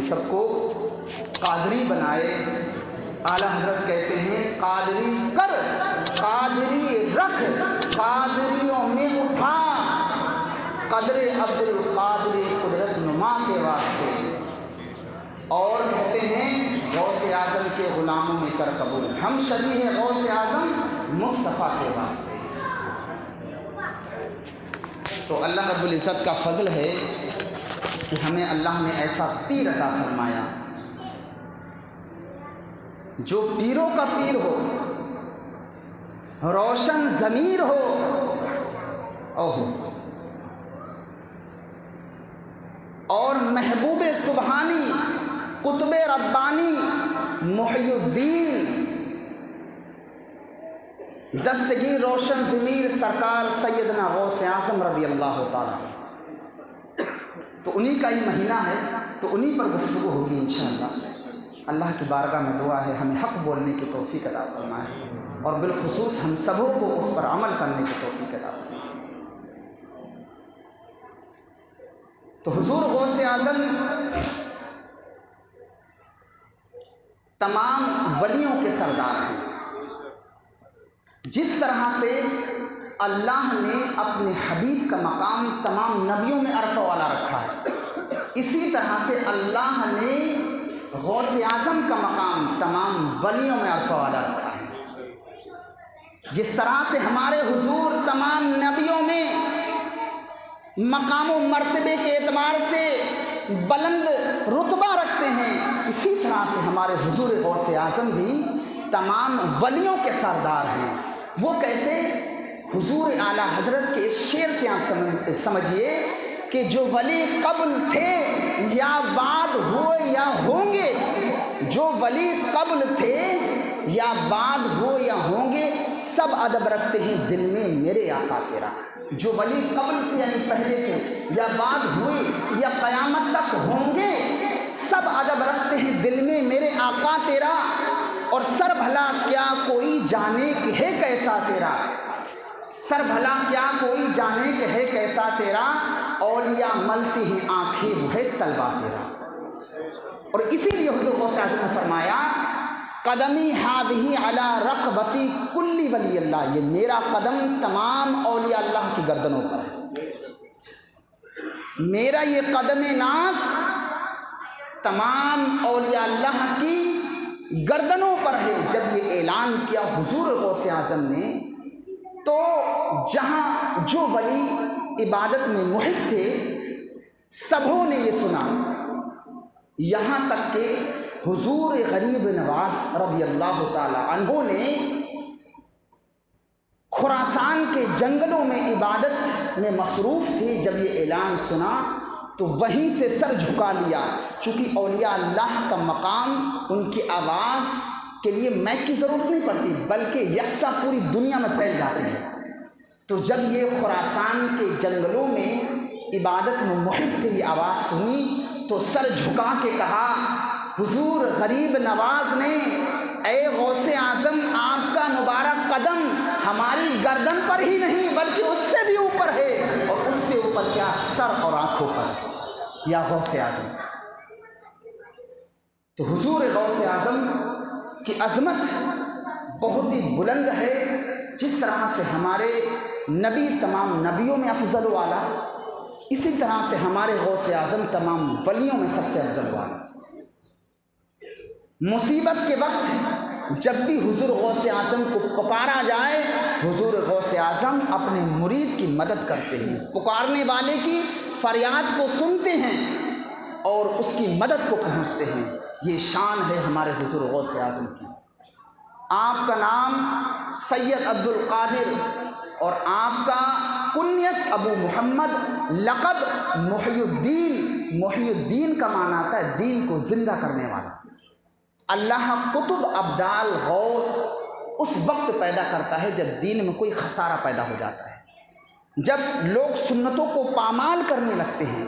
سب کو قادری بنائے۔ اعلیٰ حضرت کہتے ہیں قادری کر، قادری رکھ، قادریوں میں اٹھا، قدر عبد القادر قدرت نما کے واسطے۔ اور کہتے ہیں غوث اعظم کے غلاموں میں کر قبول، ہم شبیہ غوث اعظم مصطفیٰ کے واسطے۔ تو اللہ رب العزت کا فضل ہے کہ ہمیں اللہ نے ایسا پیر عطا فرمایا جو پیروں کا پیر ہو، روشن ضمیر ہو، اور محبوب سبحانی قطب ربانی محی الدین دستگیر روشن ضمیر سرکار سیدنا غوث اعظم رضی اللہ تعالی۔ تو انہی کا ہی مہینہ ہے، تو انہی پر گفتگو ہوگی انشاءاللہ۔ اللہ کی بارگاہ میں دعا ہے ہمیں حق بولنے کی توفیق عطا فرمائے، اور بالخصوص ہم سبوں کو اس پر عمل کرنے کی توفیق عطا فرمائے۔ تو حضور غوث اعظم تمام ولیوں کے سردار ہیں۔ جس طرح سے اللہ نے اپنے حبیب کا مقام تمام نبیوں میں عرفہ والا رکھا ہے، اسی طرح سے اللہ نے غوث اعظم کا مقام تمام ولیوں میں عرفہ والا رکھا ہے۔ جس طرح سے ہمارے حضور تمام نبیوں میں مقام و مرتبے کے اعتبار سے بلند رتبہ رکھتے ہیں، اسی طرح سے ہمارے حضور غوث اعظم بھی تمام ولیوں کے سردار ہیں۔ وہ کیسے؟ حضور اعلیٰ حضرت کے اس شعر سے آپ سمجھیے کہ جو ولی قبل تھے یا بعد ہوئے یا ہوں گے، جو ولی قبل تھے یا بعد ہو یا ہوں گے، سب ادب رکھتے ہیں دل میں میرے آقا تیرا۔ جو ولی قبل تھے یعنی پہلے تھے، یا بعد ہوئے یا قیامت تک ہوں گے، سب ادب رکھتے ہیں دل میں میرے آقا تیرا۔ اور سر بھلا کیا کوئی جانے کہ ہے کیسا تیرا، سر بھلا کیا کوئی جانے کہ ہے کیسا تیرا، اولیاء ملتی ہیں آنکھیں وہ ہے طلبہ تیرا۔ اور اسی لیے حضور غوث اعظم نے فرمایا قدمی ہادھی علی رقبتی کلی ولی اللہ، یہ میرا قدم تمام اولیاء اللہ کی گردنوں پر ہے، میرا یہ قدم ناز تمام اولیاء اللہ کی گردنوں پر ہے۔ جب یہ اعلان کیا حضور غوث اعظم نے، تو جہاں جو ولی عبادت میں محب تھے سبوں نے یہ سنا، یہاں تک کہ حضور غریب نواز رضی اللہ تعالی عنہ نے خراسان کے جنگلوں میں عبادت میں مصروف تھے، جب یہ اعلان سنا تو وہیں سے سر جھکا لیا، چونکہ اولیاء اللہ کا مقام ان کی آواز کے لیے مائک کی ضرورت نہیں پڑتی، بلکہ یکساں پوری دنیا میں پھیل جاتی ہے۔ تو جب یہ خراسان کے جنگلوں میں عبادت میں محب کی یہ آواز سنی تو سر جھکا کے کہا حضور غریب نواز نے، اے غوث اعظم آپ کا مبارک قدم ہماری گردن پر ہی نہیں بلکہ اس سے بھی اوپر ہے، اور اس سے اوپر کیا سر اور آنکھوں پر، یا غوث اعظم۔ تو حضور غوث اعظم کی عظمت بہت ہی بلند ہے، جس طرح سے ہمارے نبی تمام نبیوں میں افضل والا، اسی طرح سے ہمارے غوث اعظم تمام ولیوں میں سب سے افضل والا۔ مصیبت کے وقت جب بھی حضور غوث اعظم کو پکارا جائے، حضور غوث اعظم اپنے مرید کی مدد کرتے ہیں، پکارنے والے کی فریاد کو سنتے ہیں اور اس کی مدد کو پہنچتے ہیں۔ یہ شان ہے ہمارے حضور غوث اعظم کی۔ آپ کا نام سید عبد القادر اور آپ کا کنیت ابو محمد، لقب محی الدین۔ محی الدین کا معنی آتا ہے دین کو زندہ کرنے والا۔ اللہ قطب ابدال غوث اس وقت پیدا کرتا ہے جب دین میں کوئی خسارہ پیدا ہو جاتا ہے، جب لوگ سنتوں کو پامال کرنے لگتے ہیں،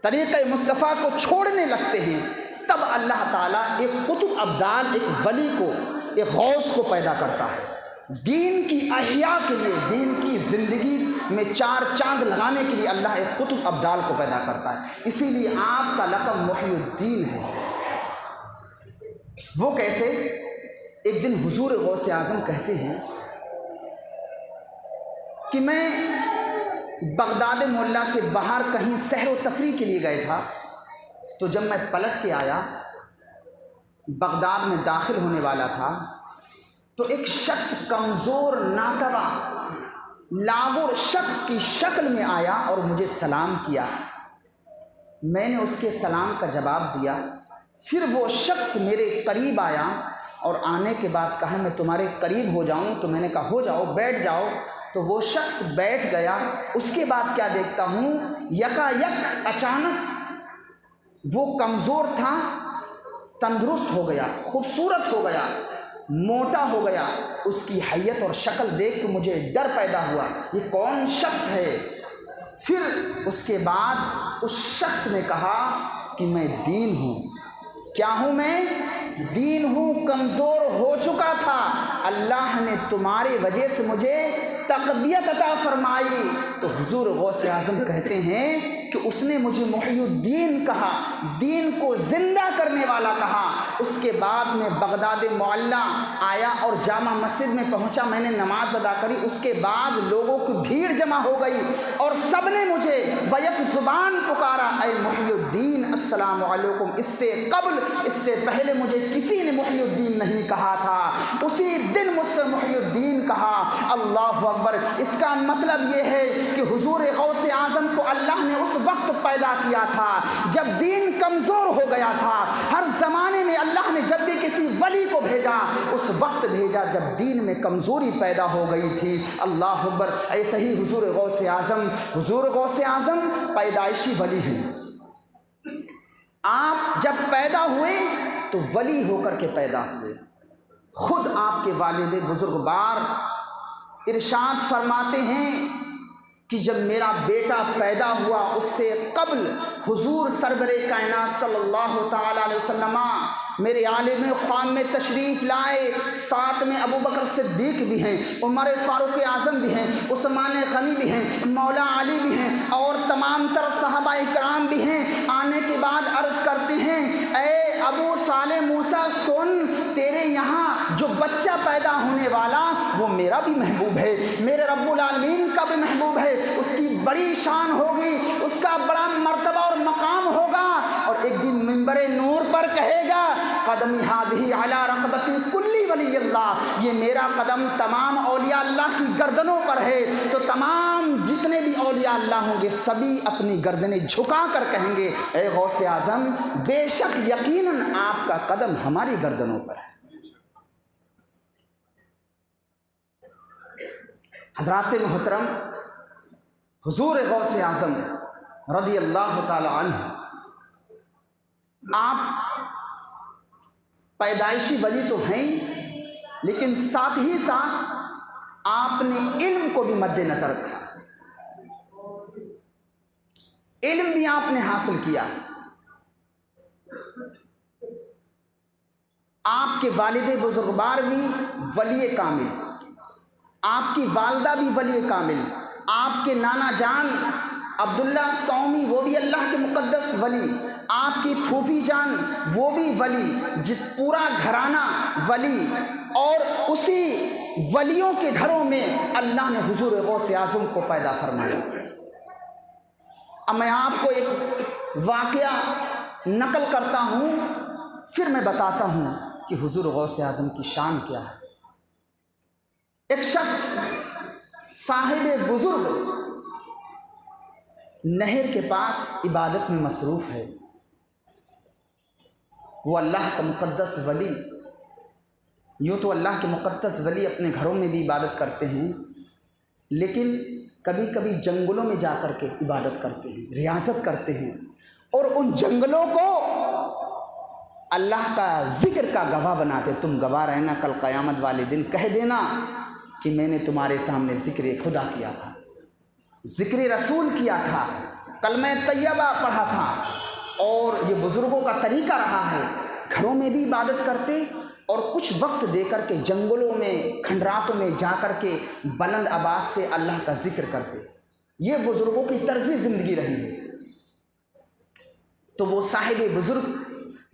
طریقہ مصطفیٰ کو چھوڑنے لگتے ہیں، تب اللہ تعالیٰ ایک قطب ابدال، ایک ولی کو، ایک غوث کو پیدا کرتا ہے، دین کی احیاء کے لیے، دین کی زندگی میں 4 چاند لگانے کے لیے اللہ ایک قطب ابدال کو پیدا کرتا ہے، اسی لیے آپ کا لقب محی الدین ہے۔ وہ کیسے؟ ایک دن حضور غوث اعظم کہتے ہیں کہ میں بغداد معلیٰ سے باہر کہیں سیر و تفریح کے لیے گئے تھا، تو جب میں پلٹ کے آیا، بغداد میں داخل ہونے والا تھا، تو ایک شخص کمزور ناتوا لاغر شخص کی شکل میں آیا اور مجھے سلام کیا۔ میں نے اس کے سلام کا جواب دیا۔ پھر وہ شخص میرے قریب آیا اور آنے کے بعد کہا میں تمہارے قریب ہو جاؤں، تو میں نے کہا ہو جاؤ، بیٹھ جاؤ۔ تو وہ شخص بیٹھ گیا۔ اس کے بعد کیا دیکھتا ہوں، یکا یک اچانک وہ کمزور تھا، تندرست ہو گیا، خوبصورت ہو گیا، موٹا ہو گیا۔ اس کی حیت اور شکل دیکھ کے مجھے ڈر پیدا ہوا، یہ کون شخص ہے؟ پھر اس کے بعد اس شخص نے کہا کہ میں دین ہوں۔ کیا ہوں میں؟ دین ہوں۔ کمزور ہو چکا تھا، اللہ نے تمہاری وجہ سے مجھے تقویت عطا فرمائی۔ تو حضور غوث اعظم کہتے ہیں کہ اس نے مجھے محی الدین کہا، دین کو زندہ کرنے والا کہا۔ اس کے بعد میں بغداد معلیٰ آیا اور جامع مسجد میں پہنچا، میں نے نماز ادا کری۔ اس کے بعد لوگوں کی بھیڑ جمع ہو گئی اور سب نے مجھے بیک زبان پکارا، اے محی الدین السلام علیکم۔ اس سے قبل، اس سے پہلے مجھے کسی نے محی الدین نہیں کہا تھا، اسی دن مجھ سے محی الدین کہا۔ اللہ اکبر۔ اس کا مطلب یہ ہے کہ حضور غوث اعظم کو اللہ نے اس وقت پیدا کیا تھا جب دین کمزور ہو گیا تھا۔ ہر زمانے میں اللہ نے جب بھی کسی ولی کو بھیجا، اس وقت بھیجا جب دین میں کمزوری پیدا ہو گئی تھی۔ اللہ اکبر۔ ایسے ہی حضور غوث اعظم، حضور غوث اعظم پیدائشی ولی ہیں۔ آپ جب پیدا ہوئے تو ولی ہو کر کے پیدا ہوئے۔ خود آپ کے والد بزرگوار ارشاد فرماتے ہیں کہ جب میرا بیٹا پیدا ہوا، اس سے قبل حضور سرور کائنات صلی اللہ تعالیٰ علیہ وسلم میرے عالم خام میں تشریف لائے۔ ساتھ میں ابو بکر صدیق بھی ہیں، عمر فاروق اعظم بھی ہیں، عثمان غنی بھی ہیں، مولا علی بھی ہیں اور تمام تر صحابہ کرام بھی ہیں۔ آنے کے بعد عرض کرتے ہیں، اے ابو صالح موسیٰ سن، تیرے یہاں جو بچہ پیدا ہونے والا وہ میرا بھی محبوب ہے، میرے رب العالمین کا بھی محبوب ہے، اس کی بڑی شان ہوگی، اس کا بڑا مرتبہ اور مقام ہوگا، اور ایک دن منبر نور پر کہے گا قدمی ہادھی علی رقبتی کلی ولی اللہ، یہ میرا قدم تمام اولیاء اللہ کی گردنوں پر ہے۔ تو تمام جتنے بھی اولیاء اللہ ہوں گے سبھی اپنی گردنیں جھکا کر کہیں گے، اے غوث اعظم بے شک یقیناً آپ کا قدم ہماری گردنوں پر ہے۔ حضرات محترم، حضور غوث اعظم رضی اللہ تعالی عنہ، آپ پیدائشی ولی تو ہیں، لیکن ساتھ ہی ساتھ آپ نے علم کو بھی مد نظر رکھا، علم بھی آپ نے حاصل کیا۔ آپ کے والد بزرگوار بھی ولی کامل، آپ کی والدہ بھی ولی کامل، آپ کے نانا جان عبداللہ سومی وہ بھی اللہ کے مقدس ولی، آپ کی پھوپھی جان وہ بھی ولی، پورا گھرانہ ولی، اور اسی ولیوں کے گھروں میں اللہ نے حضور غوث اعظم کو پیدا فرمایا۔ اب میں آپ کو ایک واقعہ نقل کرتا ہوں، پھر میں بتاتا ہوں کہ حضور غوث اعظم کی شان کیا ہے۔ ایک شخص صاحب بزرگ نہر کے پاس عبادت میں مصروف ہے، وہ اللہ کا مقدس ولی۔ یوں تو اللہ کے مقدس ولی اپنے گھروں میں بھی عبادت کرتے ہیں، لیکن کبھی کبھی جنگلوں میں جا کر کے عبادت کرتے ہیں، ریاضت کرتے ہیں، اور ان جنگلوں کو اللہ کا ذکر کا گواہ بناتے۔ تم گواہ رہنا، کل قیامت والے دن کہہ دینا کہ میں نے تمہارے سامنے ذکر خدا کیا تھا، ذکر رسول کیا تھا، کلمہ طیبہ پڑھا تھا۔ اور یہ بزرگوں کا طریقہ رہا ہے، گھروں میں بھی عبادت کرتے اور کچھ وقت دے کر کے جنگلوں میں، کھنڈراتوں میں جا کر کے بلند آواز سے اللہ کا ذکر کرتے۔ یہ بزرگوں کی طرز زندگی رہی ہے۔ تو وہ صاحب بزرگ